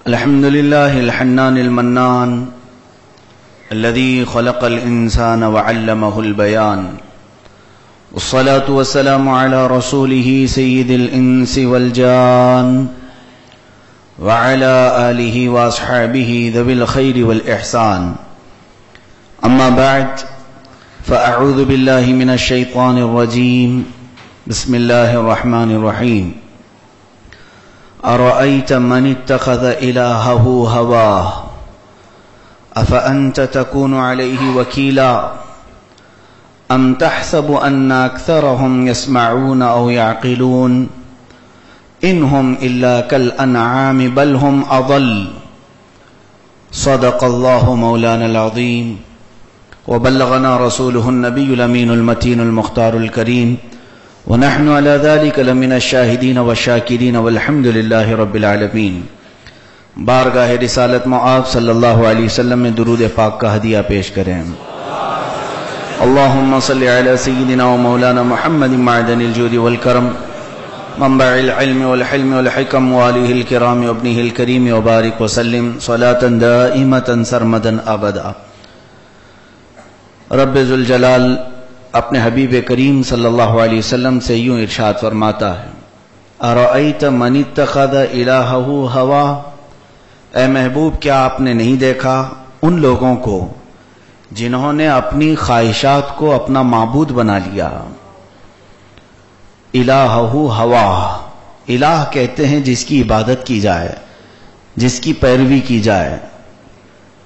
الحمد لله الحنان المنان الذي خلق الإنسان وعلمه البيان، والصلاة والسلام على رسوله سيد الإنس والجان وعلى آله وأصحابه ذوي الخير والإحسان. أما بعد، فأعوذ بالله من الشيطان الرجيم. بسم الله الرحمن الرحيم. أرأيت من اتخذ إلهه هواه أفأنت تكون عليه وكيلا أم تحسب أن أكثرهم يسمعون أو يعقلون إن هم إلا كالأنعام بل هم أضل. صدق الله مولانا العظيم وبلغنا رسوله النبي الأمين المتين المختار الكريم، ونحن على ذلك لمن الشاہدین والشاکرین والحمد للہ رب العالمین. بارگاہ رسالت معاذ صلی اللہ علیہ وسلم میں درود پاک کا ہدیہ پیش کریں. اللہم صلی علی سیدنا و مولانا محمد معدن الجود والکرم منبع العلم والحلم والحکم وآلہ الکرام وابنہ الکریم وبارک وسلم صلاة دائمة سرمدا ابدا. رب ذوالجلال اپنے حبیب کریم صلی اللہ علیہ وسلم سے یوں ارشاد فرماتا ہے، ارأیت من اتخذ الہہ ہوا، اے محبوب کیا آپ نے نہیں دیکھا ان لوگوں کو جنہوں نے اپنی خواہشات کو اپنا معبود بنا لیا. الہہ ہوا، الہ کہتے ہیں جس کی عبادت کی جائے، جس کی پیروی کی جائے،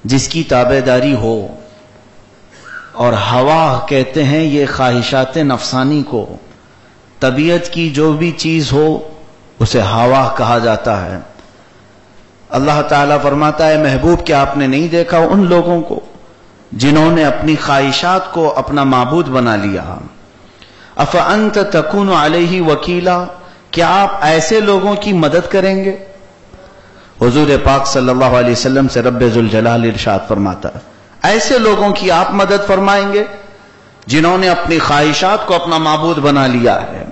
جس کی تابعداری ہو. اور ہوا کہتے ہیں یہ خواہشات نفسانی کو، طبیعت کی جو بھی چیز ہو اسے ہوا کہا جاتا ہے. اللہ تعالیٰ فرماتا ہے محبوب کہ آپ نے نہیں دیکھا ان لوگوں کو جنہوں نے اپنی خواہشات کو اپنا معبود بنا لیا. افانت تکون علیہ وکیلا، کیا آپ ایسے لوگوں کی مدد کریں گے؟ حضور پاک صلی اللہ علیہ وسلم سے رب ذوالجلال ارشاد فرماتا ہے ایسے لوگوں کی آپ مدد فرمائیں گے جنہوں نے اپنی خواہشات کو اپنا معبود بنا لیا ہے.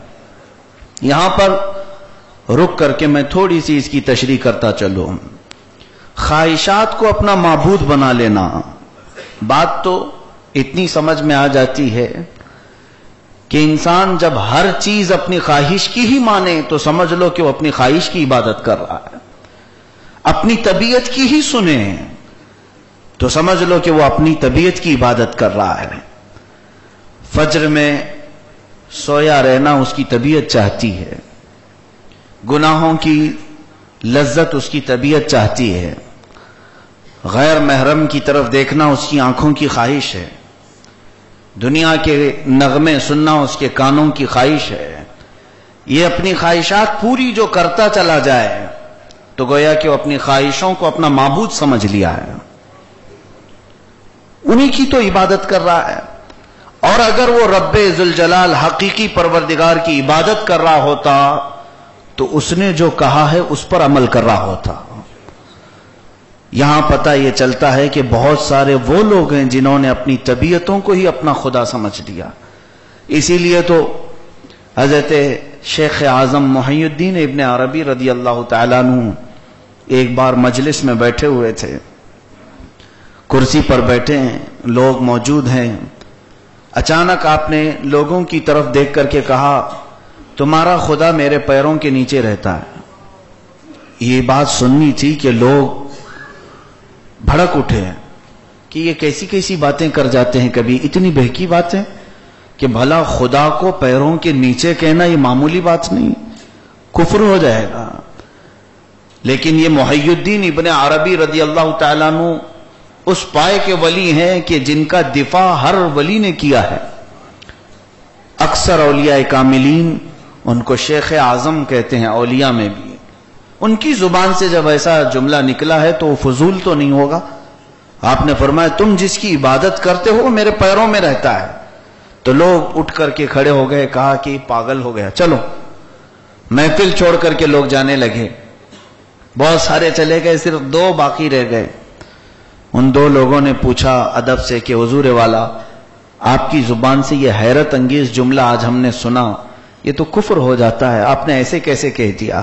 یہاں پر رک کر کے میں تھوڑی سی اس کی تشریح کرتا چلوں. خواہشات کو اپنا معبود بنا لینا، بات تو اتنی سمجھ میں آ جاتی ہے کہ انسان جب ہر چیز اپنی خواہش کی ہی مانے تو سمجھ لو کہ وہ اپنی خواہش کی عبادت کر رہا ہے. اپنی طبیعت کی ہی سنے تو سمجھ لو کہ وہ اپنی طبیعت کی عبادت کر رہا ہے. فجر میں سویا رہنا اس کی طبیعت چاہتی ہے، گناہوں کی لذت اس کی طبیعت چاہتی ہے، غیر محرم کی طرف دیکھنا اس کی آنکھوں کی خواہش ہے، دنیا کے نغمے سننا اس کے کانوں کی خواہش ہے. یہ اپنی خواہشات پوری جو کرتا چلا جائے تو گویا کہ وہ اپنی خواہشوں کو اپنا معبود سمجھ لیا ہے، انہی کی تو عبادت کر رہا ہے. اور اگر وہ رب ذوالجلال حقیقی پروردگار کی عبادت کر رہا ہوتا تو اس نے جو کہا ہے اس پر عمل کر رہا ہوتا. یہاں پتہ یہ چلتا ہے کہ بہت سارے وہ لوگ ہیں جنہوں نے اپنی طبیعتوں کو ہی اپنا خدا سمجھ لیا. اسی لیے تو حضرت شیخ اعظم محی الدین ابن عربی رضی اللہ تعالیٰ عنہ ایک بار مجلس میں بیٹھے ہوئے تھے، کرسی پر بیٹھے ہیں، لوگ موجود ہیں. اچانک آپ نے لوگوں کی طرف دیکھ کر کے کہا تمہارا خدا میرے پیروں کے نیچے رہتا ہے. یہ بات سننی تھی کہ لوگ بھڑک اٹھے کہ یہ کیسی کیسی باتیں کر جاتے ہیں، کبھی اتنی بہکی باتیں کہ بھلا خدا کو پیروں کے نیچے کہنا یہ معمولی بات نہیں، کفر ہو جائے گا. لیکن یہ محی الدین ابن عربی رضی اللہ تعالیٰ عنہ اس پائے کے ولی ہیں کہ جن کا دفاع ہر ولی نے کیا ہے. اکثر اولیاء کاملین ان کو شیخ اعظم کہتے ہیں، اولیاء میں بھی. ان کی زبان سے جب ایسا جملہ نکلا ہے تو وہ فضول تو نہیں ہوگا. آپ نے فرمایا تم جس کی عبادت کرتے ہو میرے پیروں میں رہتا ہے. تو لوگ اٹھ کر کے کھڑے ہو گئے، کہا کہ پاگل ہو گیا، چلو. محفل چھوڑ کر کے لوگ جانے لگے، بہت سارے چلے گئے، صرف 2 باقی رہ گئے. ان 2 لوگوں نے پوچھا ادب سے کہ حضور والا آپ کی زبان سے یہ حیرت انگیز جملہ آج ہم نے سنا، یہ تو کفر ہو جاتا ہے، آپ نے ایسے کیسے کہہ دیا؟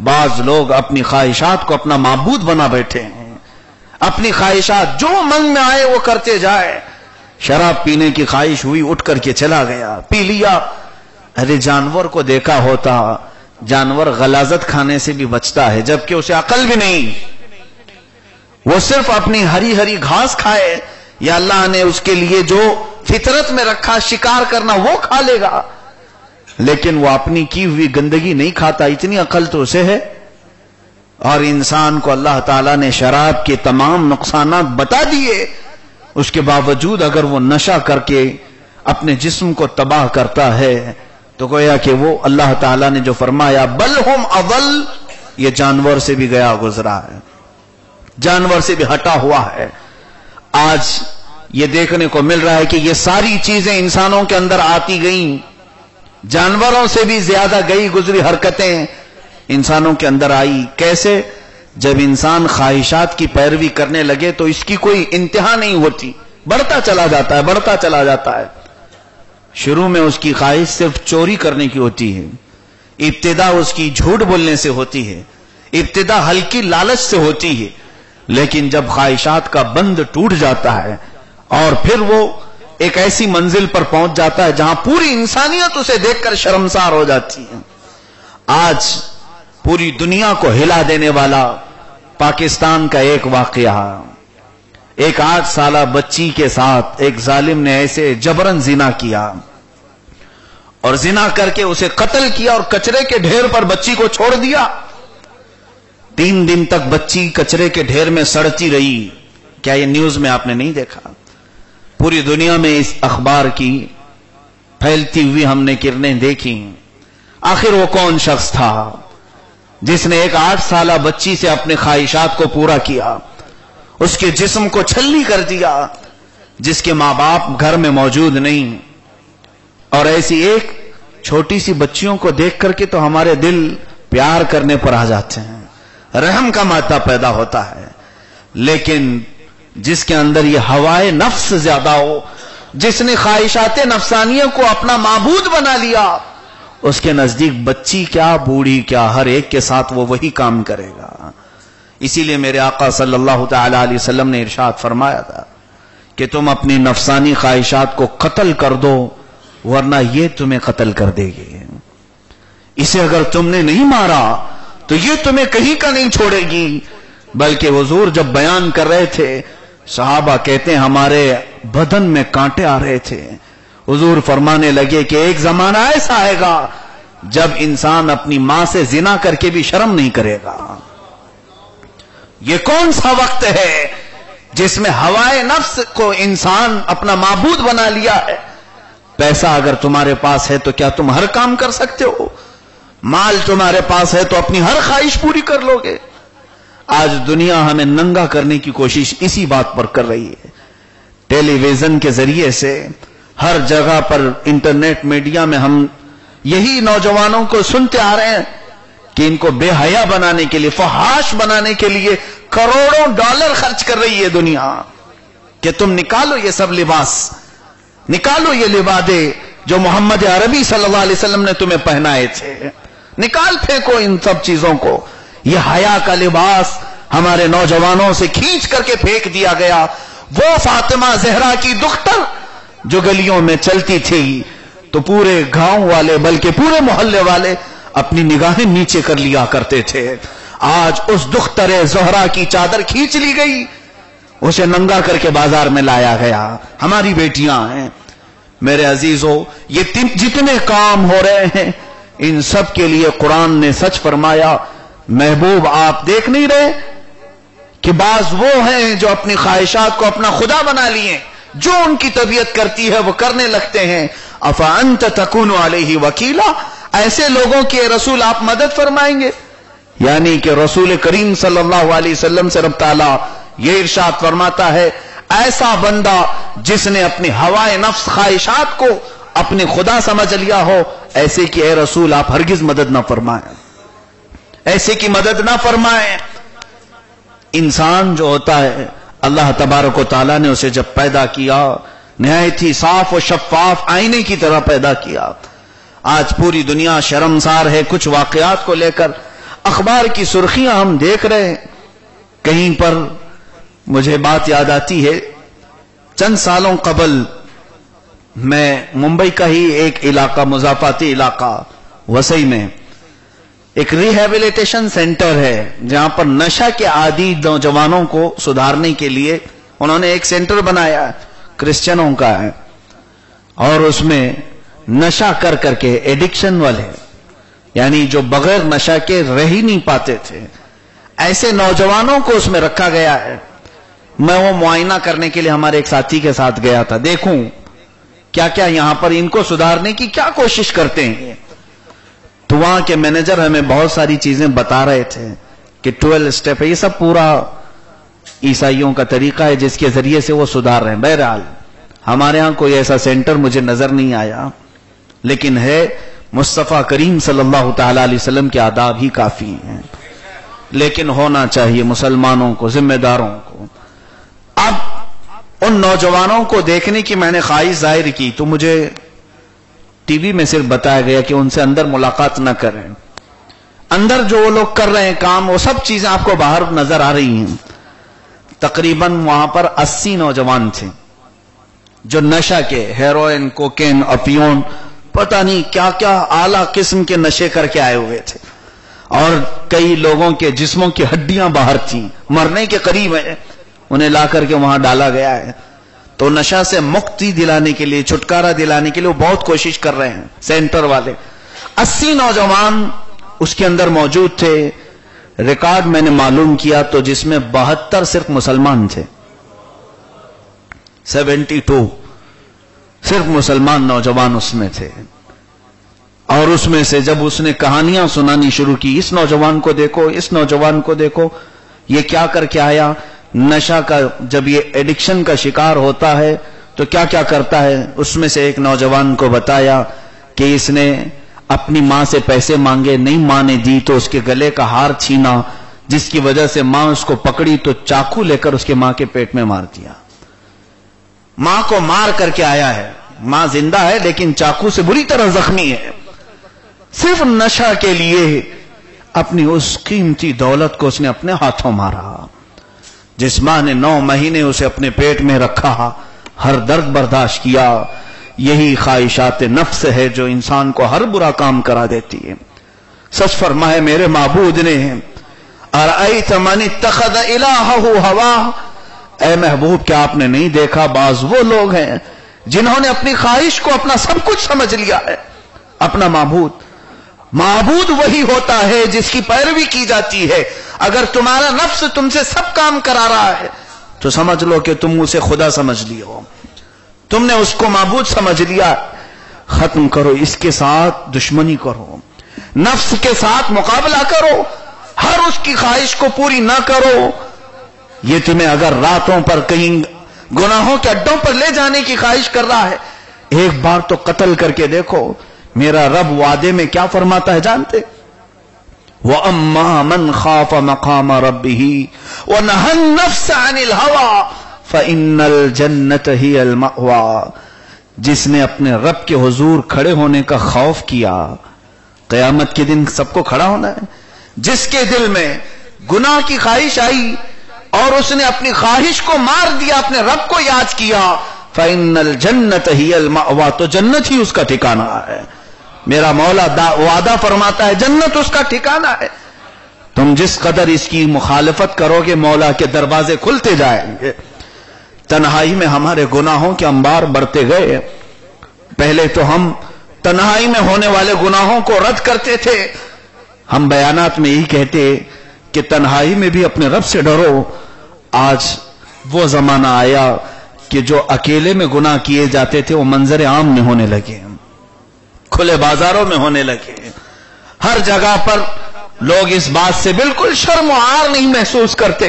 بعض لوگ اپنی خواہشات کو اپنا معبود بنا بیٹھے ہیں، اپنی خواہشات جو من میں آئے وہ کرتے جائے. شراب پینے کی خواہش ہوئی، اٹھ کر کے چلا گیا، پی لیا. ارے جانور کو دیکھا ہوتا، جانور غلاظت کھانے سے بھی بچتا ہے، جبکہ اسے عقل بھی نہیں. وہ صرف اپنی ہری ہری گھاس کھائے، یا اللہ نے اس کے لیے جو فطرت میں رکھا شکار کرنا وہ کھا لے گا، لیکن وہ اپنی کی ہوئی گندگی نہیں کھاتا. اتنی عقل تو اسے ہے. اور انسان کو اللہ تعالیٰ نے شراب کے تمام نقصانات بتا دیے، اس کے باوجود اگر وہ نشہ کر کے اپنے جسم کو تباہ کرتا ہے تو گویا کہ وہ اللہ تعالیٰ نے جو فرمایا بل ہم اضل، یہ جانور سے بھی گیا گزرا ہے، جانور سے بھی ہٹا ہوا ہے. آج یہ دیکھنے کو مل رہا ہے کہ یہ ساری چیزیں انسانوں کے اندر آتی گئیں، جانوروں سے بھی زیادہ گئی گزری حرکتیں انسانوں کے اندر آئی. کیسے؟ جب انسان خواہشات کی پیروی کرنے لگے تو اس کی کوئی انتہا نہیں ہوتی، بڑھتا چلا جاتا ہے، بڑھتا چلا جاتا ہے. شروع میں اس کی خواہش صرف چوری کرنے کی ہوتی ہے، ابتدا اس کی جھوٹ بولنے سے ہوتی ہے، ابتدا ہلکی لالچ سے ہوتی ہے. لیکن جب خواہشات کا بند ٹوٹ جاتا ہے اور پھر وہ ایک ایسی منزل پر پہنچ جاتا ہے جہاں پوری انسانیت اسے دیکھ کر شرمسار ہو جاتی ہے. آج پوری دنیا کو ہلا دینے والا پاکستان کا ایک واقعہ، ایک 8 سالہ بچی کے ساتھ ایک ظالم نے ایسے جبرن زنا کیا اور زنا کر کے اسے قتل کیا اور کچرے کے ڈھیر پر بچی کو چھوڑ دیا. 3 دن تک بچی کچرے کے ڈھیر میں سڑتی رہی. کیا یہ نیوز میں آپ نے نہیں دیکھا؟ پوری دنیا میں اس اخبار کی پھیلتی ہوئی ہم نے کرنیں دیکھی. آخر وہ کون شخص تھا جس نے ایک 8 سالہ بچی سے اپنے خواہشات کو پورا کیا، اس کے جسم کو چھلنی کر دیا، جس کے ماں باپ گھر میں موجود نہیں. اور ایسی ایک چھوٹی سی بچیوں کو دیکھ کر کے تو ہمارے دل پیار کرنے پر آ جاتے ہیں، رحم کا مادہ پیدا ہوتا ہے. لیکن جس کے اندر یہ ہوائے نفس زیادہ ہو، جس نے خواہشات نفسانیہ کو اپنا معبود بنا لیا، اس کے نزدیک بچی کیا بوڑھی کیا، ہر ایک کے ساتھ وہ وہی کام کرے گا. اسی لیے میرے آقا صلی اللہ تعالی علیہ وسلم نے ارشاد فرمایا تھا کہ تم اپنی نفسانی خواہشات کو قتل کر دو ورنہ یہ تمہیں قتل کر دے گی. اسے اگر تم نے نہیں مارا تو یہ تمہیں کہیں کا نہیں چھوڑے گی. بلکہ حضور جب بیان کر رہے تھے صحابہ کہتے ہیں ہمارے بدن میں کانٹے آ رہے تھے. حضور فرمانے لگے کہ ایک زمانہ ایسا آئے گا جب انسان اپنی ماں سے زنا کر کے بھی شرم نہیں کرے گا. یہ کون سا وقت ہے جس میں ہوائے نفس کو انسان اپنا معبود بنا لیا ہے. پیسہ اگر تمہارے پاس ہے تو کیا تم ہر کام کر سکتے ہو؟ مال تمہارے پاس ہے تو اپنی ہر خواہش پوری کر لو گے؟ آج دنیا ہمیں ننگا کرنے کی کوشش اسی بات پر کر رہی ہے. ٹیلی ویژن کے ذریعے سے ہر جگہ پر انٹرنیٹ میڈیا میں ہم یہی نوجوانوں کو سنتے آ رہے ہیں کہ ان کو بے حیا بنانے کے لیے، فحاش بنانے کے لیے کروڑوں ڈالر خرچ کر رہی ہے دنیا کہ تم نکالو یہ سب لباس، نکالو یہ لبادے جو محمد عربی صلی اللہ علیہ وسلم نے تمہیں پہنائے تھے، نکال پھینکو ان سب چیزوں کو. یہ حیا کا لباس ہمارے نوجوانوں سے کھینچ کر کے پھینک دیا گیا. وہ فاطمہ زہرا کی دختر جو گلیوں میں چلتی تھی تو پورے گاؤں والے بلکہ پورے محلے والے اپنی نگاہیں نیچے کر لیا کرتے تھے. آج اس دختر زہرا کی چادر کھینچ لی گئی، اسے ننگا کر کے بازار میں لایا گیا. ہماری بیٹیاں ہیں. میرے عزیزو، یہ جتنے کام ہو رہے ہیں ان سب کے لیے قرآن نے سچ فرمایا. محبوب آپ دیکھ نہیں رہے کہ بعض وہ ہیں جو اپنی خواہشات کو اپنا خدا بنا لیے، جو ان کی طبیعت کرتی ہے وہ کرنے لگتے ہیں. افانت تکون علیہ وکیلا، ایسے لوگوں کے رسول آپ مدد فرمائیں گے؟ یعنی کہ رسول کریم صلی اللہ علیہ وسلم سے رب تعالیٰ یہ ارشاد فرماتا ہے ایسا بندہ جس نے اپنی ہوائے نفس خواہشات کو اپنے خدا سمجھ لیا ہو، ایسے کی اے رسول آپ ہرگز مدد نہ فرمائیں، ایسے کی مدد نہ فرمائیں. انسان جو ہوتا ہے اللہ تبارک و تعالیٰ نے اسے جب پیدا کیا نہایت ہی صاف و شفاف آئینے کی طرح پیدا کیا. آج پوری دنیا شرمسار ہے کچھ واقعات کو لے کر. اخبار کی سرخیاں ہم دیکھ رہے ہیں. کہیں پر مجھے بات یاد آتی ہے، چند سالوں قبل میں ممبئی کا ہی ایک علاقہ، مضافاتی علاقہ وسئی میں ایک ریہیبلیٹیشن سینٹر ہے جہاں پر نشہ کے عادی نوجوانوں کو سدھارنے کے لیے انہوں نے ایک سینٹر بنایا ہے، کرسچنوں کا ہے، اور اس میں نشہ کر کر کے ایڈکشن والے، یعنی جو بغیر نشہ کے رہ ہی نہیں پاتے تھے، ایسے نوجوانوں کو اس میں رکھا گیا ہے. میں وہ معائنہ کرنے کے لیے ہمارے ایک ساتھی کے ساتھ گیا تھا، دیکھوں کیا کیا یہاں پر ان کو سدھارنے کی کیا کوشش کرتے ہیں. تو وہاں کے مینیجر ہمیں بہت ساری چیزیں بتا رہے تھے کہ 12 سٹیپ ہے، یہ سب پورا عیسائیوں کا طریقہ ہے جس کے ذریعے سے وہ سدھار رہے ہیں. بہرحال ہمارے ہاں کوئی ایسا سینٹر مجھے نظر نہیں آیا، لیکن ہے مصطفیٰ کریم صلی اللہ تعالی علیہ وسلم کے آداب ہی کافی ہیں. لیکن ہونا چاہیے مسلمانوں کو، ذمہ داروں کو. اب ان نوجوانوں کو دیکھنے کی میں نے خواہش ظاہر کی تو مجھے ٹی وی میں صرف بتایا گیا کہ ان سے اندر ملاقات نہ کریں. اندر جو وہ لوگ کر رہے ہیں کام، وہ سب چیزیں آپ کو باہر نظر آ رہی ہیں. تقریباً وہاں پر 80 نوجوان تھے جو نشہ کے، ہیروئن، کوکین، اپیون، پتہ نہیں کیا کیا اعلیٰ قسم کے نشے کر کے آئے ہوئے تھے، اور کئی لوگوں کے جسموں کی ہڈیاں باہر تھیں، مرنے کے قریب ہیں. انہیں لا کر کے وہاں ڈالا گیا ہے. تو نشہ سے مکتی دلانے کے لیے، چھٹکارا دلانے کے لیے وہ بہت کوشش کر رہے ہیں سینٹر والے. 80 نوجوان اس کے اندر موجود تھے. ریکارڈ میں نے معلوم کیا تو جس میں 72 صرف مسلمان تھے، 72 صرف مسلمان نوجوان اس میں تھے. اور اس میں سے جب اس نے کہانیاں سنانی شروع کی، اس نوجوان کو دیکھو، اس نوجوان کو دیکھو، یہ کیا کر کے آیا. نشہ کا جب یہ ایڈکشن کا شکار ہوتا ہے تو کیا کیا کرتا ہے. اس میں سے ایک نوجوان کو بتایا کہ اس نے اپنی ماں سے پیسے مانگے، نہیں ماں نے دی تو اس کے گلے کا ہار چھینا، جس کی وجہ سے ماں اس کو پکڑی تو چاقو لے کر اس کے ماں کے پیٹ میں مار دیا. ماں کو مار کر کے آیا ہے، ماں زندہ ہے لیکن چاقو سے بری طرح زخمی ہے. صرف نشہ کے لیے اپنی اس قیمتی دولت کو اس نے اپنے ہاتھوں مارا. جس ماں نے 9 مہینے اسے اپنے پیٹ میں رکھا، ہر درد برداشت کیا. یہی خواہشات نفس ہے جو انسان کو ہر برا کام کرا دیتی ہے. سچ فرمائے میرے معبود نے، ارأیت من اتخذ الہہ ہواہ، اے محبوب کیا آپ نے نہیں دیکھا بعض وہ لوگ ہیں جنہوں نے اپنی خواہش کو اپنا سب کچھ سمجھ لیا ہے. اپنا معبود وہی ہوتا ہے جس کی پیروی کی جاتی ہے. اگر تمہارا نفس تم سے سب کام کرا رہا ہے تو سمجھ لو کہ تم اسے خدا سمجھ لیے ہو، تم نے اس کو معبود سمجھ لیا. ختم کرو، اس کے ساتھ دشمنی کرو، نفس کے ساتھ مقابلہ کرو، ہر اس کی خواہش کو پوری نہ کرو. یہ تمہیں اگر راتوں پر کہیں گناہوں کے اڈوں پر لے جانے کی خواہش کر رہا ہے، ایک بار تو قتل کر کے دیکھو. میرا رب وعدے میں کیا فرماتا ہے جانتے؟ وَأَمَّا مَنْ خَافَ مَقَامَ رَبِّهِ وَنَهَى النَّفْسَ عَنِ الْهَوَىٰ فَإِنَّ الْجَنَّةَ هِيَ الْمَأْوَىٰ. جس نے اپنے رب کے حضور کھڑے ہونے کا خوف کیا، قیامت کے دن سب کو کھڑا ہونا ہے. جس کے دل میں گناہ کی خواہش آئی اور اس نے اپنی خواہش کو مار دیا، اپنے رب کو یاد کیا، فَإِنَّ الْجَنَّةَ هِيَ الْمَأْوَىٰ، تو جنت ہی اس کا ٹھکانہ ہے. میرا مولا وعدہ فرماتا ہے جنت اس کا ٹھکانہ ہے. تم جس قدر اس کی مخالفت کرو گے مولا کے دروازے کھلتے جائیں گے. تنہائی میں ہمارے گناہوں کے انبار بڑھتے گئے. پہلے تو ہم تنہائی میں ہونے والے گناہوں کو رد کرتے تھے. ہم بیانات میں یہی کہتے کہ تنہائی میں بھی اپنے رب سے ڈرو. آج وہ زمانہ آیا کہ جو اکیلے میں گناہ کیے جاتے تھے وہ منظر عام میں ہونے لگے، کھلے بازاروں میں ہونے لگے. ہر جگہ پر لوگ اس بات سے بالکل شرم و عار نہیں محسوس کرتے.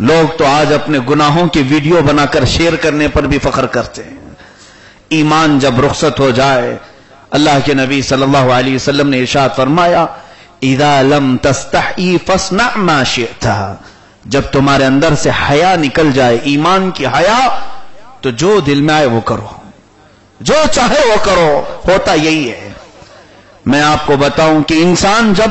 لوگ تو آج اپنے گناہوں کی ویڈیو بنا کر شیئر کرنے پر بھی فخر کرتے ہیں. ایمان جب رخصت ہو جائے، اللہ کے نبی صلی اللہ علیہ وسلم نے ارشاد فرمایا اذا لم تستحی فاصنع ما شئت، جب تمہارے اندر سے حیا نکل جائے، ایمان کی حیا، تو جو دل میں آئے وہ کرو، جو چاہے وہ کرو. ہوتا یہی ہے. میں آپ کو بتاؤں کہ انسان جب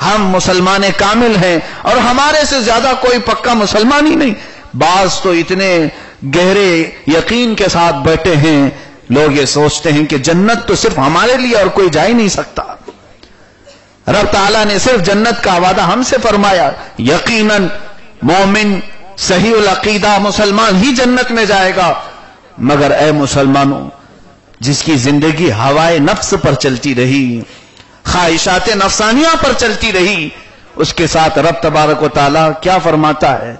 ہم مسلمان کامل ہیں اور ہمارے سے زیادہ کوئی پکا مسلمان ہی نہیں. بعض تو اتنے گہرے یقین کے ساتھ بیٹھے ہیں، لوگ یہ سوچتے ہیں کہ جنت تو صرف ہمارے لیے اور کوئی جا ہی نہیں سکتا. رب تعالیٰ نے صرف جنت کا وعدہ ہم سے فرمایا. یقیناً مومن صحیح العقیدہ مسلمان ہی جنت میں جائے گا. مگر اے مسلمانوں، جس کی زندگی ہوائے نفس پر چلتی رہی، خواہشات نفسانیہ پر چلتی رہی، اس کے ساتھ رب تبارک و تعالیٰ کیا فرماتا ہے؟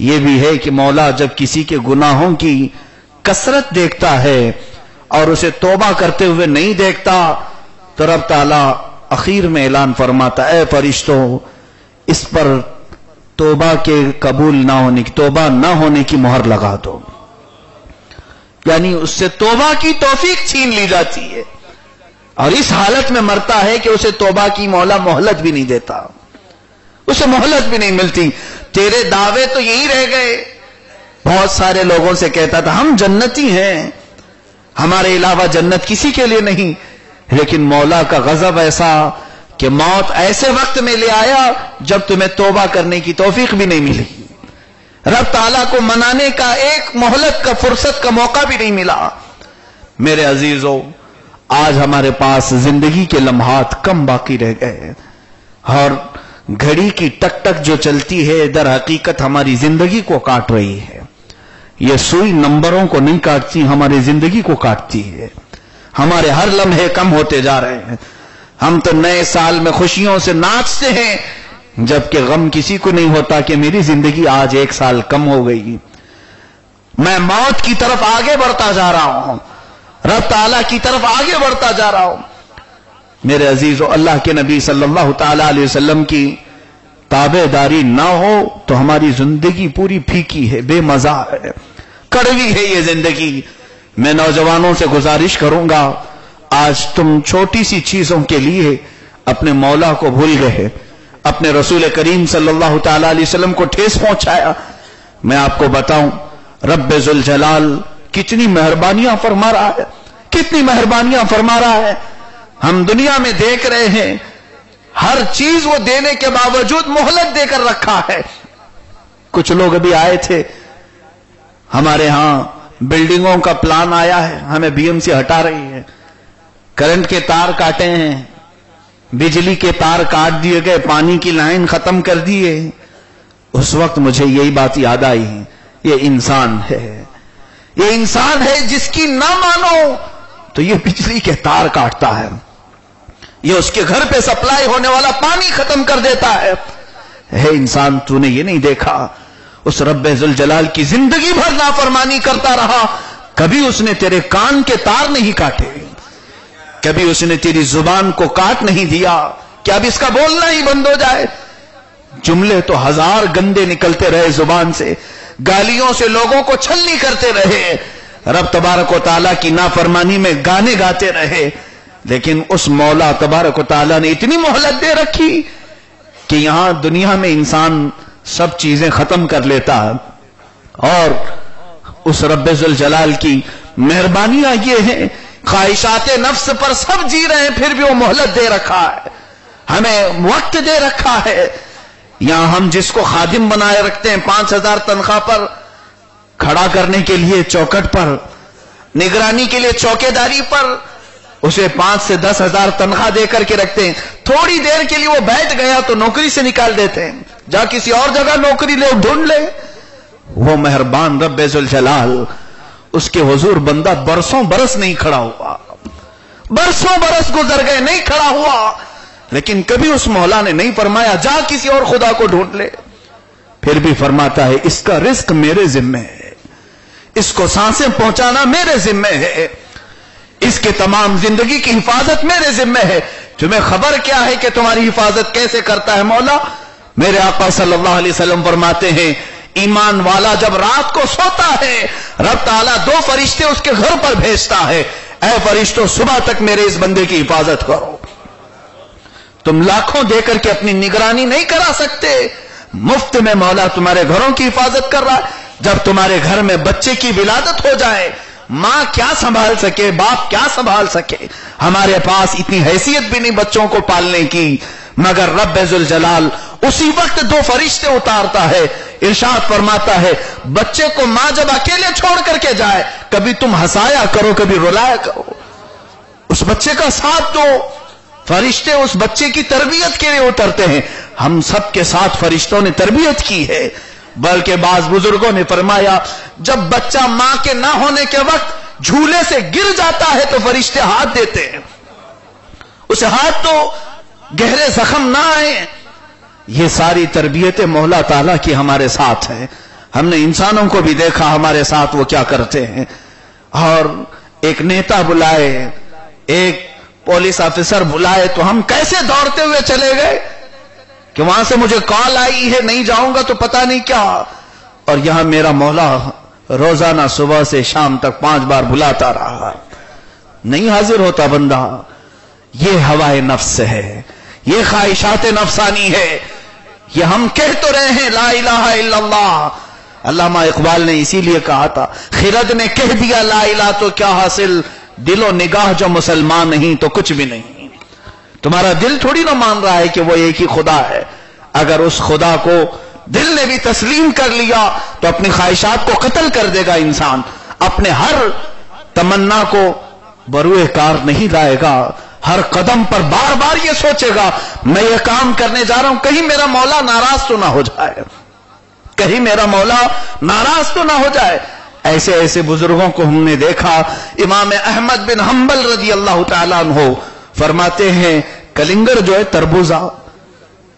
یہ بھی ہے کہ مولا جب کسی کے گناہوں کی کثرت دیکھتا ہے اور اسے توبہ کرتے ہوئے نہیں دیکھتا تو رب تعالیٰ اخیر میں اعلان فرماتا، اے فرشتوں اس پر توبہ کے قبول نہ ہونے کی، توبہ نہ ہونے کی مہر لگا دو. یعنی اس سے توبہ کی توفیق چھین لی جاتی ہے اور اس حالت میں مرتا ہے کہ اسے توبہ کی مولا مہلت بھی نہیں دیتا، اسے مہلت بھی نہیں ملتی. تیرے دعوے تو یہی رہ گئے. بہت سارے لوگوں سے کہتا تھا ہم جنتی ہیں، ہمارے علاوہ جنت کسی کے لیے نہیں. لیکن مولا کا غضب ایسا کہ موت ایسے وقت میں لے آیا جب تمہیں توبہ کرنے کی توفیق بھی نہیں ملی. رب تعالیٰ کو منانے کا ایک مہلت کا فرصت کا موقع بھی نہیں ملا. میرے عزیزوں، آج ہمارے پاس زندگی کے لمحات کم باقی رہ گئے اور گھڑی کی ٹک ٹک جو چلتی ہے در حقیقت ہماری زندگی کو کاٹ رہی ہے. یہ سوئی نمبروں کو نہیں کاٹتی، ہماری زندگی کو کاٹتی ہے. ہمارے ہر لمحے کم ہوتے جا رہے ہیں. ہم تو نئے سال میں خوشیوں سے ناچتے ہیں جبکہ غم کسی کو نہیں ہوتا کہ میری زندگی آج 1 سال کم ہو گئی. میں موت کی طرف آگے بڑھتا جا رہا ہوں، رب تعالیٰ کی طرف آگے بڑھتا جا رہا ہوں. میرے عزیزو، اللہ کے نبی صلی اللہ تعالی علیہ وسلم کی تابع داری نہ ہو تو ہماری زندگی پوری پھیکی ہے، بے مزہ ہے، کڑوی ہے یہ زندگی. میں نوجوانوں سے گزارش کروں گا، آج تم چھوٹی سی چیزوں کے لیے اپنے مولا کو بھول گئے، اپنے رسول کریم صلی اللہ تعالی علیہ وسلم کو ٹھیس پہنچایا. میں آپ کو بتاؤں رب ذوالجلال کتنی مہربانیاں فرما رہا ہے، کتنی مہربانیاں فرما رہا ہے. ہم دنیا میں دیکھ رہے ہیں ہر چیز وہ دینے کے باوجود مہلت دے کر رکھا ہے. کچھ لوگ ابھی آئے تھے ہمارے ہاں، بلڈنگوں کا پلان آیا ہے، ہمیں بی ایم سی ہٹا رہی ہے، کرنٹ کے تار کاٹے ہیں، بجلی کے تار کاٹ دیے گئے، پانی کی لائن ختم کر دیے. اس وقت مجھے یہی بات یاد آئی، یہ انسان ہے، یہ انسان ہے جس کی نہ مانو تو یہ بجلی کے تار کاٹتا ہے، یہ اس کے گھر پہ سپلائی ہونے والا پانی ختم کر دیتا ہے. ہے انسان، تو نے یہ نہیں دیکھا اس رب ذوالجلال کی زندگی بھر نافرمانی کرتا رہا، کبھی اس نے تیرے کان کے تار نہیں کاٹے، کبھی اس نے تیری زبان کو کاٹ نہیں دیا کہ اب اس کا بولنا ہی بند ہو جائے. جملے تو 1000 گندے نکلتے رہے زبان سے، گالیوں سے لوگوں کو چھلنی کرتے رہے، رب تبارک و تعالیٰ کی نافرمانی میں گانے گاتے رہے. لیکن اس مولا تبارک و تعالیٰ نے اتنی مہلت دے رکھی کہ یہاں دنیا میں انسان سب چیزیں ختم کر لیتا ہے. اور اس رب ذوالجلال کی مہربانیاں یہ ہیں، خواہشات نفس پر سب جی رہے ہیں پھر بھی وہ مہلت دے رکھا ہے، ہمیں وقت دے رکھا ہے. یہاں ہم جس کو خادم بنائے رکھتے ہیں 5000 تنخواہ پر، کھڑا کرنے کے لیے چوکٹ پر، نگرانی کے لیے چوکیداری پر، اسے 5 سے 10 ہزار تنخواہ دے کر کے رکھتے ہیں. تھوڑی دیر کے لیے وہ بیٹھ گیا تو نوکری سے نکال دیتے ہیں، جا کسی اور جگہ نوکری لے ڈھونڈ لے. وہ مہربان رب ذوالجلال، اس کے حضور بندہ برسوں برس نہیں کھڑا ہوا، برسوں برس گزر گئے نہیں کھڑا ہوا، لیکن کبھی اس مولا نے نہیں فرمایا جا کسی اور خدا کو ڈھونڈ لے. پھر بھی فرماتا ہے اس کا رزق میرے ذمہ ہے، اس کو سانسیں پہنچانا میرے ذمہ ہے، اس کے تمام زندگی کی حفاظت میرے ذمہ ہے. تمہیں خبر کیا ہے کہ تمہاری حفاظت کیسے کرتا ہے مولا؟ میرے آقا صلی اللہ علیہ وسلم فرماتے ہیں ایمان والا جب رات کو سوتا ہے رب تعالیٰ 2 فرشتے اس کے گھر پر بھیجتا ہے، اے فرشتوں صبح تک میرے اس بندے کی حفاظت کرو. تم لاکھوں دے کر کے اپنی نگرانی نہیں کرا سکتے، مفت میں مولا تمہارے گھروں کی حفاظت کر رہا ہے. جب تمہارے گھر میں بچے کی ولادت ہو جائے، ماں کیا سنبھال سکے، باپ کیا سنبھال سکے، ہمارے پاس اتنی حیثیت بھی نہیں بچوں کو پالنے کی، مگر رب ذوالجلال اسی وقت دو فرشتے اتارتا ہے. ارشاد فرماتا ہے بچے کو ماں جب اکیلے چھوڑ کر کے جائے کبھی تم ہنسایا کرو کبھی رلایا کرو, اس بچے کا ساتھ دو. فرشتے اس بچے کی تربیت کے لیے اترتے ہیں. ہم سب کے ساتھ فرشتوں نے تربیت کی ہے. بلکہ بعض بزرگوں نے فرمایا جب بچہ ماں کے نہ ہونے کے وقت جھولے سے گر جاتا ہے تو فرشتے ہاتھ دیتے ہیں, اسے ہاتھ تو گہرے زخم نہ آئے. یہ ساری تربیت مولا تعالیٰ کی ہمارے ساتھ ہے. ہم نے انسانوں کو بھی دیکھا ہمارے ساتھ وہ کیا کرتے ہیں. اور ایک نیتا بلائے, ایک پولیس آفیسر بلائے تو ہم کیسے دوڑتے ہوئے چلے گئے کہ وہاں سے مجھے کال آئی ہے نہیں جاؤں گا تو پتہ نہیں کیا. اور یہاں میرا مولا روزانہ صبح سے شام تک 5 بار بلاتا رہا, نہیں حاضر ہوتا بندہ. یہ ہوائے نفس ہے, یہ خواہشات نفسانی ہے. یہ ہم کہہ تو رہے ہیں لا الہ الا اللہ. علامہ اقبال نے اسی لیے کہا تھا خرد نے کہہ دیا لا الہ تو کیا حاصل, دل و نگاہ جو مسلمان نہیں تو کچھ بھی نہیں. تمہارا دل تھوڑی نہ مان رہا ہے کہ وہ ایک ہی خدا ہے. اگر اس خدا کو دل نے بھی تسلیم کر لیا تو اپنی خواہشات کو قتل کر دے گا انسان. اپنے ہر تمنا کو بروئے کار نہیں لائے گا. ہر قدم پر بار بار یہ سوچے گا میں یہ کام کرنے جا رہا ہوں کہیں میرا مولا ناراض تو نہ ہو جائے, کہیں میرا مولا ناراض تو نہ ہو جائے. ایسے ایسے بزرگوں کو ہم نے دیکھا. امام احمد بن حنبل رضی اللہ تعالیٰ عنہ فرماتے ہیں کلنگر جو ہے تربوزہ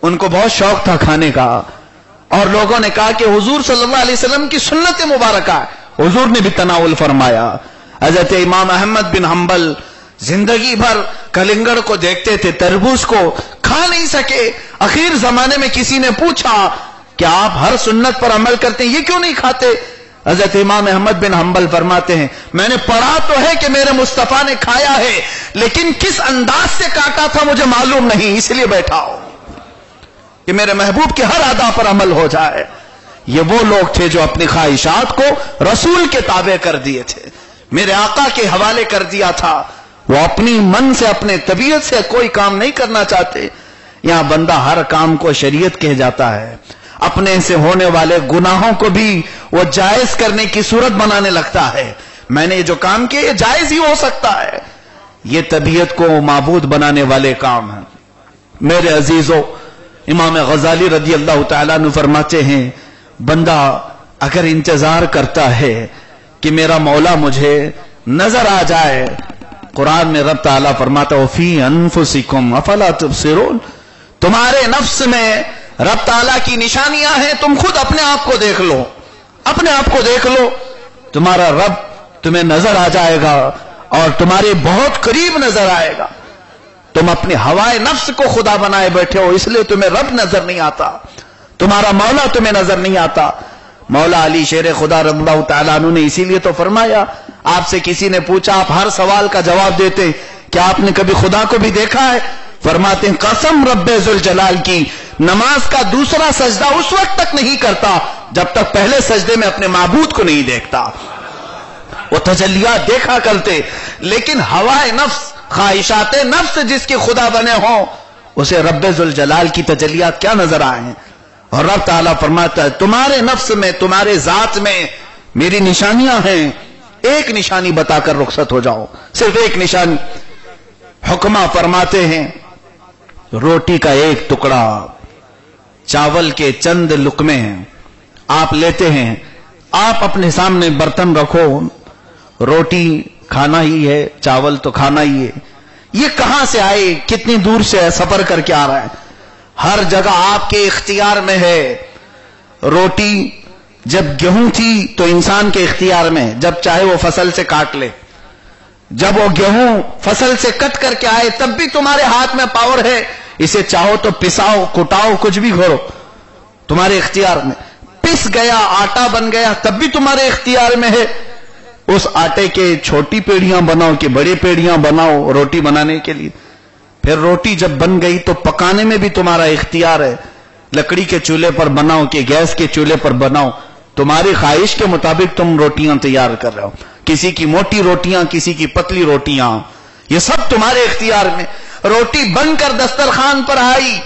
ان کو بہت شوق تھا کھانے کا, اور لوگوں نے کہا کہ حضور صلی اللہ علیہ وسلم کی سنت مبارکہ ہے, حضور نے بھی تناول فرمایا. حضرت امام احمد بن حنبل زندگی بھر کلنگڑ کو دیکھتے تھے, تربوز کو کھا نہیں سکے. اخیر زمانے میں کسی نے پوچھا کہ آپ ہر سنت پر عمل کرتے ہیں یہ کیوں نہیں کھاتے؟ حضرت امام احمد بن حنبل فرماتے ہیں میں نے پڑھا تو ہے کہ میرے مصطفیٰ نے کھایا ہے لیکن کس انداز سے کاٹا تھا مجھے معلوم نہیں, اس لیے بیٹھا ہوں کہ میرے محبوب کے ہر ادا پر عمل ہو جائے. یہ وہ لوگ تھے جو اپنی خواہشات کو رسول کے تابع کر دیے تھے, میرے آقا کے حوالے کر دیا تھا. وہ اپنی من سے اپنے طبیعت سے کوئی کام نہیں کرنا چاہتے. یہاں بندہ ہر کام کو شریعت کہہ جاتا ہے, اپنے سے ہونے والے گناہوں کو بھی وہ جائز کرنے کی صورت بنانے لگتا ہے. میں نے جو کام کیا یہ جائز ہی ہو سکتا ہے. یہ طبیعت کو معبود بنانے والے کام ہیں. میرے عزیزو, امام غزالی رضی اللہ تعالیٰ عنہ فرماتے ہیں بندہ اگر انتظار کرتا ہے کہ میرا مولا مجھے نظر آ جائے, قرآن میں رب تعالیٰ فرماتا ہے فی انفسکم افلا تبصرون, تمہارے نفس میں رب تعالیٰ کی نشانیاں ہیں, تم خود اپنے آپ کو دیکھ لو, اپنے آپ کو دیکھ لو, تمہارا رب تمہیں نظر آ جائے گا اور تمہارے بہت قریب نظر آئے گا. تم اپنے ہوائے نفس کو خدا بنائے بیٹھے ہو, اس لیے تمہیں رب نظر نہیں آتا, تمہارا مولا تمہیں نظر نہیں آتا. مولا علی شیر خدا رضی اللہ تعالیٰ عنہ نے اسی لیے تو فرمایا, آپ سے کسی نے پوچھا آپ ہر سوال کا جواب دیتے, کیا آپ نے کبھی خدا کو بھی دیکھا ہے؟ فرماتے ہیں قسم رب ذوالجلال کی, نماز کا دوسرا سجدہ اس وقت تک نہیں کرتا جب تک پہلے سجدے میں اپنے معبود کو نہیں دیکھتا. وہ تجلیات دیکھا کرتے, لیکن ہوائے نفس, خواہشات نفس جس کے خدا بنے ہوں اسے رب ذوالجلال کی تجلیات کیا نظر آئے ہیں. اور رب تعالیٰ فرماتا ہے تمہارے نفس میں تمہارے ذات میں میری نشانیاں ہیں, ایک نشانی بتا کر رخصت ہو جاؤ, صرف ایک نشانی. حکمہ فرماتے ہیں روٹی کا ایک ٹکڑا, چاول کے چند لقمے ہیں, آپ لیتے ہیں, آپ اپنے سامنے برتن رکھو, روٹی کھانا ہی ہے, چاول تو کھانا ہی ہے. یہ کہاں سے آئے, کتنی دور سے سفر کر کے آ رہا ہے, ہر جگہ آپ کے اختیار میں ہے. روٹی جب گیہوں تھی تو انسان کے اختیار میں, جب چاہے وہ فصل سے کاٹ لے, جب وہ گیہوں فصل سے کٹ کر کے آئے تب بھی تمہارے ہاتھ میں پاور ہے, اسے چاہو تو پساؤ, کٹاؤ, کچھ بھی کرو, تمہارے اختیار میں. پس گیا, آٹا بن گیا, تب بھی تمہارے اختیار میں ہے. اس آٹے کے چھوٹی پیڑیاں بناؤ کہ بڑی پیڑیاں بناؤ روٹی بنانے کے لیے. پھر روٹی جب بن گئی تو پکانے میں بھی تمہارا اختیار ہے, لکڑی کے چولہے پر بناؤ کہ گیس کے چولہے پر بناؤ, تمہاری خواہش کے مطابق تم روٹیاں تیار کر رہے ہو, کسی کی موٹی روٹیاں, کسی کی پتلی روٹیاں, یہ سب تمہارے اختیار میں. روٹی بن کر دسترخوان پر آئی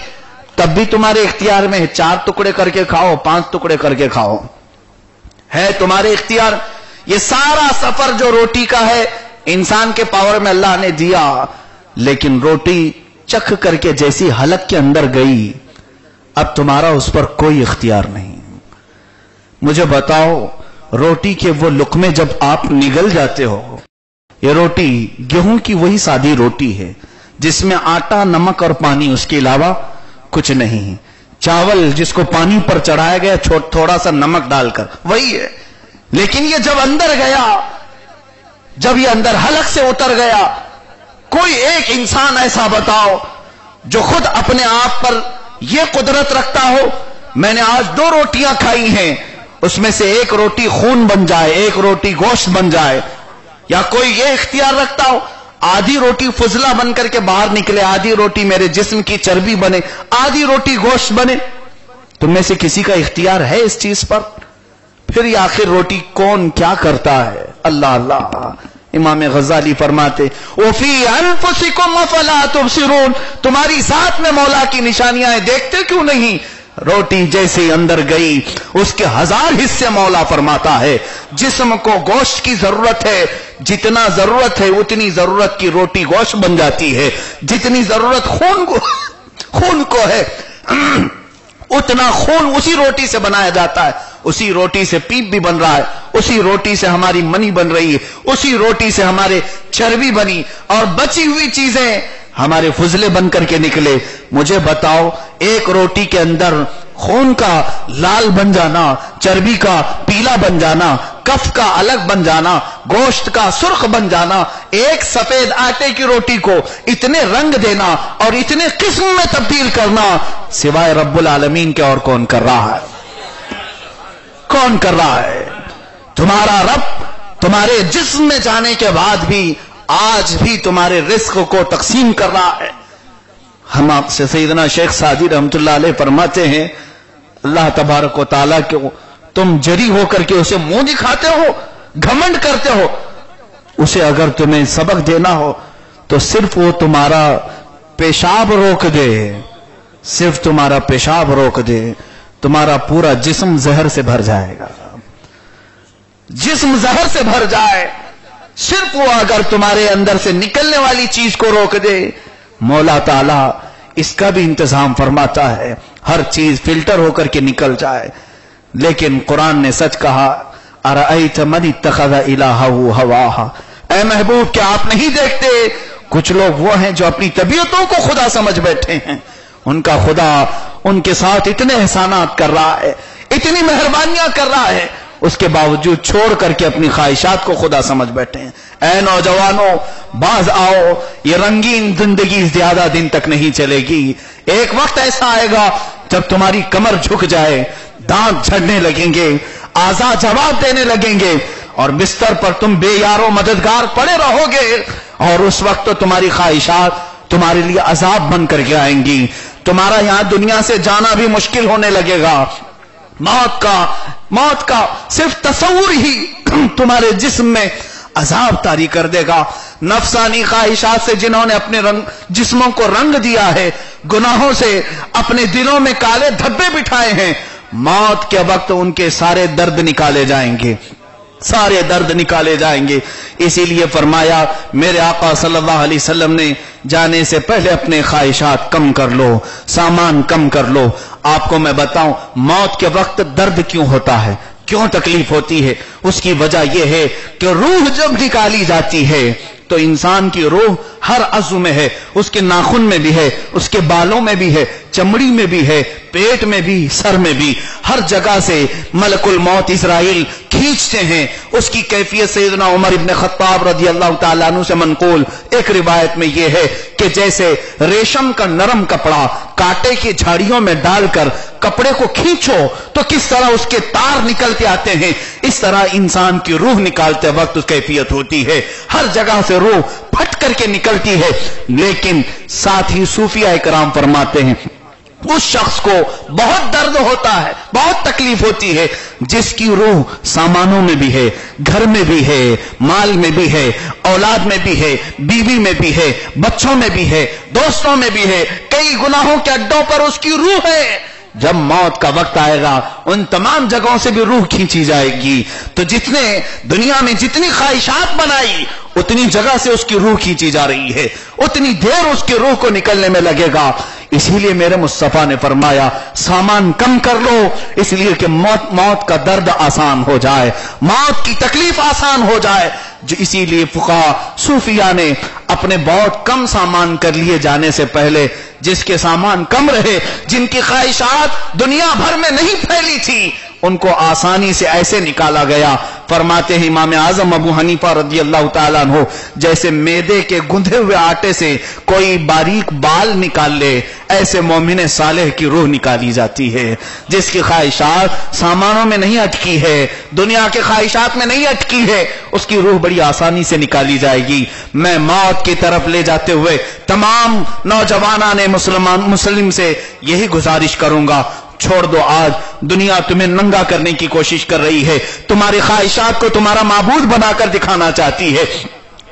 تب بھی تمہارے اختیار میں ہے، 4 ٹکڑے کر کے کھاؤ، 5 ٹکڑے کر کے کھاؤ، ہے تمہارے اختیار۔ یہ سارا سفر جو روٹی کا ہے انسان کے پاور میں اللہ نے دیا، لیکن روٹی چکھ کر کے جیسی حلق کے اندر گئی اب تمہارا اس پر کوئی اختیار نہیں۔ مجھے بتاؤ، روٹی کے وہ لقمے جب آپ نگل جاتے ہو، یہ روٹی گیہوں کی وہی سادی روٹی ہے جس میں آٹا، نمک اور پانی، اس کے علاوہ کچھ نہیں، چاول جس کو پانی پر چڑھایا گیا تھوڑا سا نمک ڈال کر، وہی ہے۔ لیکن یہ جب اندر گیا، جب یہ اندر حلق سے اتر گیا، کوئی ایک انسان ایسا بتاؤ جو خود اپنے آپ پر یہ قدرت رکھتا ہو میں نے آج 2 روٹیاں کھائی ہیں، اس میں سے ایک روٹی خون بن جائے، ایک روٹی گوشت بن جائے، یا کوئی یہ اختیار رکھتا ہو آدھی روٹی فضلہ بن کر کے باہر نکلے، آدھی روٹی میرے جسم کی چربی بنے، آدھی روٹی گوشت بنے؟ تم میں سے کسی کا اختیار ہے اس چیز پر؟ پھر یہ آخر روٹی کون کیا کرتا ہے؟ اللہ اللہ۔ امام غزالی فرماتے وَفِي أَنفُسِكُمْ أَفَلَا تُبْصِرُونَ، تمہاری ذات میں مولا کی نشانیاں ہیں، دیکھتے کیوں نہیں؟ روٹی جیسے اندر گئی اس کے 1000 حصے مولا فرماتا ہے۔ جسم کو گوشت کی ضرورت ہے، جتنا ضرورت ہے اتنی ضرورت کی روٹی گوشت بن جاتی ہے، جتنی ضرورت خون کو ہے اتنا خون اسی روٹی سے بنایا جاتا ہے، اسی روٹی سے پیپ بھی بن رہا ہے، اسی روٹی سے ہماری منی بن رہی ہے، اسی روٹی سے ہمارے چربی بنی، اور بچی ہوئی چیزیں ہمارے فضلے بن کر کے نکلے۔ مجھے بتاؤ، ایک روٹی کے اندر خون کا لال بن جانا، چربی کا پیلا بن جانا، کف کا الگ بن جانا، گوشت کا سرخ بن جانا، ایک سفید آٹے کی روٹی کو اتنے رنگ دینا اور اتنے قسم میں تبدیل کرنا، سوائے رب العالمین کے اور کون کر رہا ہے؟ کون کر رہا ہے؟ تمہارا رب تمہارے جسم میں جانے کے بعد بھی آج بھی تمہارے رزق کو تقسیم کر رہا ہے۔ ہم آپ سے سیدنا شیخ سعدی رحمت اللہ علیہ فرماتے ہیں، اللہ تبارک و تعالیٰ کو تم جری ہو کر کے اسے منہ دکھاتے ہو، گھمنڈ کرتے ہو، اسے اگر تمہیں سبق دینا ہو تو صرف وہ تمہارا پیشاب روک دے، صرف تمہارا پیشاب روک دے، تمہارا پورا جسم زہر سے بھر جائے گا، جسم زہر سے بھر جائے، صرف وہ اگر تمہارے اندر سے نکلنے والی چیز کو روک دے، مولا تعالیٰ اس کا بھی انتظام فرماتا ہے، ہر چیز فلٹر ہو کر کے نکل جائے۔ لیکن قرآن نے سچ کہا، اَرَأَيْتَ مَنِ اتَّخَذَ إِلَٰهَهُ هَوَاهَا، اے محبوب کیا آپ نہیں دیکھتے کچھ لوگ وہ ہیں جو اپنی طبیعتوں کو خدا سمجھ بیٹھے ہیں، ان کا خدا ان کے ساتھ اتنے احسانات کر رہا ہے، اتنی مہربانیاں کر رہا ہے، اس کے باوجود چھوڑ کر کے اپنی خواہشات کو خدا سمجھ بیٹھے ہیں۔ اے نوجوانوں، باز آؤ، یہ رنگین زندگی زیادہ دن تک نہیں چلے گی، ایک وقت ایسا آئے گا جب تمہاری کمر جھک جائے، دانت جھڑنے لگیں گے، اعضاء جواب دینے لگیں گے، اور بستر پر تم بے یار و مددگار پڑے رہو گے، اور اس وقت تو تمہاری خواہشات تمہارے لیے عذاب بن کر کے آئیں گی، تمہارا یہاں دنیا سے جانا بھی مشکل ہونے لگے گا، موت کا صرف تصور ہی تمہارے جسم میں عذاب طاری کر دے گا۔ نفسانی خواہشات سے جنہوں نے اپنے جسموں کو رنگ دیا ہے، گناہوں سے اپنے دلوں میں کالے دھبے بٹھائے ہیں، موت کے وقت ان کے سارے درد نکالے جائیں گے، سارے درد نکالے جائیں گے۔ اسی لیے فرمایا میرے آقا صلی اللہ علیہ وسلم نے، جانے سے پہلے اپنے خواہشات کم کر لو، سامان کم کر لو۔ آپ کو میں بتاؤں موت کے وقت درد کیوں ہوتا ہے، کیوں تکلیف ہوتی ہے؟ اس کی وجہ یہ ہے کہ روح جب نکالی جاتی ہے تو انسان کی روح ہر عضو میں ہے، اس کے ناخن میں بھی ہے، اس کے بالوں میں بھی ہے، چمڑی میں بھی ہے، پیٹ میں بھی، سر میں بھی، ہر جگہ سے ملک الموت اسرائیل کھینچتے ہیں۔ اس کی کیفیت سیدنا عمر ابن خطاب رضی اللہ تعالیٰ عنہ سے منقول ایک روایت میں یہ ہے کہ جیسے ریشم کا نرم کپڑا کانٹے کی جھاڑیوں میں ڈال کر کپڑے کو کھینچو تو کس طرح اس کے تار نکلتے آتے ہیں، اس طرح انسان کی روح نکالتے وقت اس کیفیت ہوتی ہے، ہر جگہ سے روح پھٹ کر کے نکلتی ہے۔ لیکن ساتھ ہی صوفیہ کرام فرماتے ہیں اس شخص کو بہت درد ہوتا ہے، بہت تکلیف ہوتی ہے جس کی روح سامانوں میں بھی ہے، گھر میں بھی ہے، مال میں بھی ہے، اولاد میں بھی ہے، بیوی میں بھی ہے، بچوں میں بھی ہے، دوستوں میں بھی ہے، کئی گناہوں کے اڈوں پر اس کی روح ہے۔ جب موت کا وقت آئے گا ان تمام جگہوں سے بھی روح کھینچی جائے گی۔ تو جتنے دنیا میں جتنی خواہشات بنائی اتنی جگہ سے اس کی روح کھینچی جا رہی ہے، اتنی دیر اس کی روح کو نکلنے میں لگے گا۔ اسی لیے میرے مصطفیٰ نے فرمایا سامان کم کر لو، اس لیے کہ موت کا درد آسان ہو جائے، موت کی تکلیف آسان ہو جائے۔ جو اسی لیے فقہا صوفیاء نے اپنے بہت کم سامان کر لیے جانے سے پہلے جس کے سامان کم رہے، جن کی خواہشات دنیا بھر میں نہیں پھیلی تھی، ان کو آسانی سے ایسے نکالا گیا۔ فرماتے ہیں امام اعظم ابو حنیفہ رضی اللہ تعالیٰ عنہ جیسے میدے کے گندھے ہوئے آٹے سے کوئی باریک بال نکال لے، ایسے مومن صالح کی روح نکالی جاتی ہے جس کی خواہشات سامانوں میں نہیں اٹکی ہے، دنیا کے خواہشات میں نہیں اٹکی ہے، اس کی روح بڑی آسانی سے نکالی جائے گی۔ میں موت کی طرف لے جاتے ہوئے تمام نوجوانان مسلم سے یہی گزارش کروں گا، چھوڑ دو۔ آج دنیا تمہیں ننگا کرنے کی کوشش کر رہی ہے، تمہاری خواہشات کو تمہارا معبود بنا کر دکھانا چاہتی ہے۔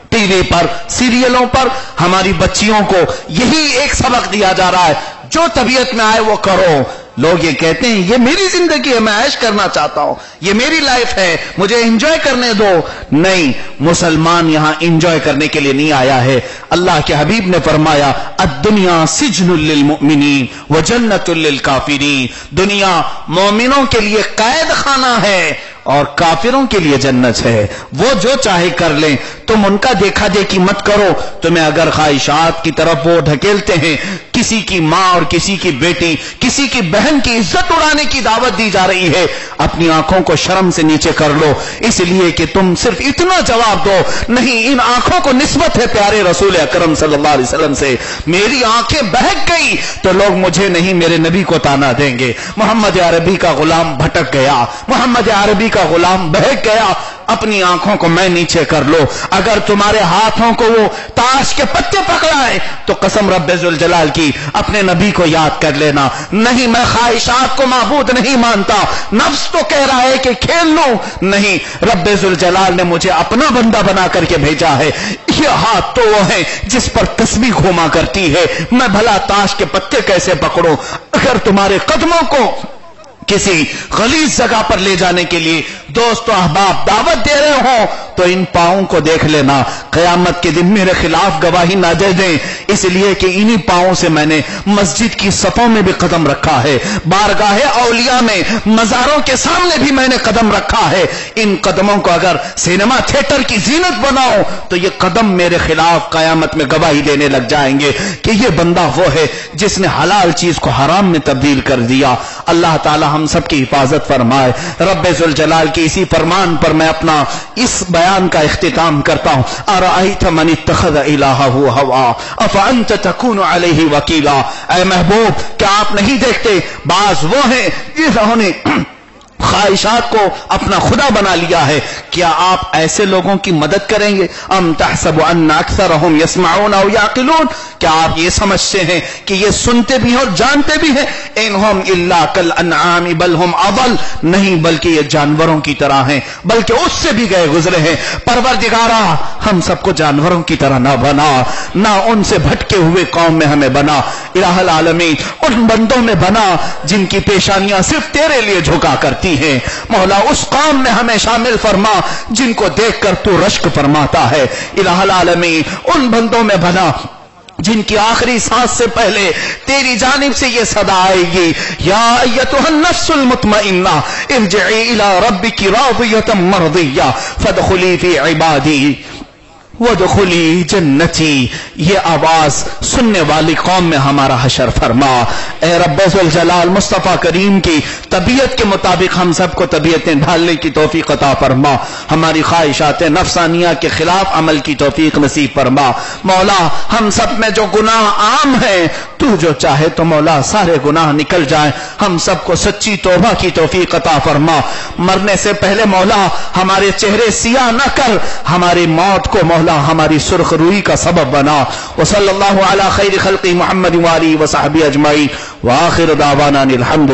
ٹی وی پر، سیریلوں پر ہماری بچیوں کو یہی ایک سبق دیا جا رہا ہے، جو طبیعت میں آئے وہ کرو۔ لوگ یہ کہتے ہیں یہ میری زندگی ہے، میں عیش کرنا چاہتا ہوں، یہ میری لائف ہے، مجھے انجوائے کرنے دو۔ نہیں، مسلمان یہاں انجوائے کرنے کے لیے نہیں آیا ہے۔ اللہ کے حبیب نے فرمایا الدنیا سجن للمؤمنین وجنت للکافرین، دنیا مومنوں کے لیے قید خانہ ہے اور کافروں کے لیے جنت ہے، وہ جو چاہے کر لیں، تم ان کا دیکھا دیکھی مت کرو۔ تمہیں اگر خواہشات کی طرف وہ ڈھکیلتے ہیں، کسی کی ماں اور کسی کی بیٹی، کسی کی بہن کی عزت اڑانے کی دعوت دی جا رہی ہے، اپنی آنکھوں کو شرم سے نیچے کر لو، اس لیے کہ تم صرف اتنا جواب دو، نہیں، ان آنکھوں کو نسبت ہے پیارے رسول اکرم صلی اللہ علیہ وسلم سے، میری آنکھیں بہک گئی تو لوگ مجھے نہیں میرے نبی کو تانا دیں گے۔ محمد عربی کا غلام بھٹک گیا، محمد عربی کا غلام بہک گیا، اپنی آنکھوں کو میں نیچے کر لو۔ اگر تمہارے ہاتھوں کو وہ تاش کے پتے پکڑائے تو قسم رب ذوالجلال کی اپنے نبی کو یاد کر لینا۔ نہیں، میں خواہشات کو معبود نہیں مانتا، نفس تو کہہ رہا ہے کہ کھیل لوں، نہیں، رب ذوالجلال نے مجھے اپنا بندہ بنا کر کے بھیجا ہے۔ یہ ہاتھ تو وہ ہے جس پر تسبیح گھوما کرتی ہے، میں بھلا تاش کے پتے کیسے پکڑوں؟ اگر تمہارے قدموں کو کسی غلیظ جگہ پر لے جانے کے لیے دوست و احباب دعوت دے رہے ہوں تو ان پاؤں کو دیکھ لینا، قیامت کے دن میرے خلاف گواہی نہ دے دیں، اس لیے کہ انہی پاؤں سے میں نے مسجد کی صفوں میں بھی قدم رکھا ہے، بارگاہ اولیاء میں، مزاروں کے سامنے بھی میں نے قدم رکھا ہے۔ ان قدموں کو اگر سینما تھیٹر کی زینت بناؤ تو یہ قدم میرے خلاف قیامت میں گواہی دینے لگ جائیں گے کہ یہ بندہ وہ ہے جس نے حلال چیز کو حرام میں تبدیل کر دیا۔ اللہ تعالی ہم سب کی حفاظت فرمائے۔ رب ذوالجلال کے اسی فرمان پر میں اپنا اس بیان کا اختتام کرتا ہوں۔ ارأیت من اتخذ الہہ ہوا افانت تکون علیہ وکیلا، اے محبوب کیا آپ نہیں دیکھتے بعض وہ ہیں جنہوں نے خواہشات کو اپنا خدا بنا لیا ہے، کیا آپ ایسے لوگوں کی مدد کریں گے؟ ام تحسب ان اکثرهم يسمعون او يعقلون، کیا آپ یہ سمجھتے ہیں کہ یہ سنتے بھی ہیں اور جانتے بھی ہیں؟ انہم الا کالانعام بل هم اضل، نہیں بلکہ یہ جانوروں کی طرح ہیں، بلکہ اس سے بھی گئے گزرے ہیں۔ پروردگارا ہم سب کو جانوروں کی طرح نہ بنا، نہ ان سے بھٹکے ہوئے قوم میں ہمیں بنا، الہ العالمین ان بندوں میں بنا جن کی پیشانیاں صرف تیرے لیے جھکا کرتی ہیں۔ مولا اس قوم میں ہمیں شامل فرما جن کو دیکھ کر تو رشک فرماتا ہے۔ الہ العالمین ان بندوں میں بنا جن کی آخری سانس سے پہلے تیری جانب سے یہ صدا آئے گی، یا ایتھا النفس المطمئنہ ارجعی الی ربک راضیۃ مرضیہ فادخلی فی عبادی وادخلی جنتی۔ یہ آواز سننے والی قوم میں ہمارا حشر فرما۔ اے رب ذوالجلال مصطفیٰ کریم کی طبیعت کے مطابق ہم سب کو طبیعتیں ڈھالنے کی توفیق عطا فرما، ہماری خواہشات نفسانیہ کے خلاف عمل کی توفیق نصیب فرما۔ مولا ہم سب میں جو گناہ عام ہیں تو جو چاہے تو مولا سارے گناہ نکل جائیں، ہم سب کو سچی توبہ کی توفیق عطا فرما۔ مرنے سے پہلے مولا ہمارے چہرے سیاہ نہ کر، ہماری موت کو مولا ہماری سرخ روئی کا سبب بنا۔ وصلی اللہ علی خیر خلق محمد وآلہ وصحبہ اجمعین، وآخر دعوانا الحمد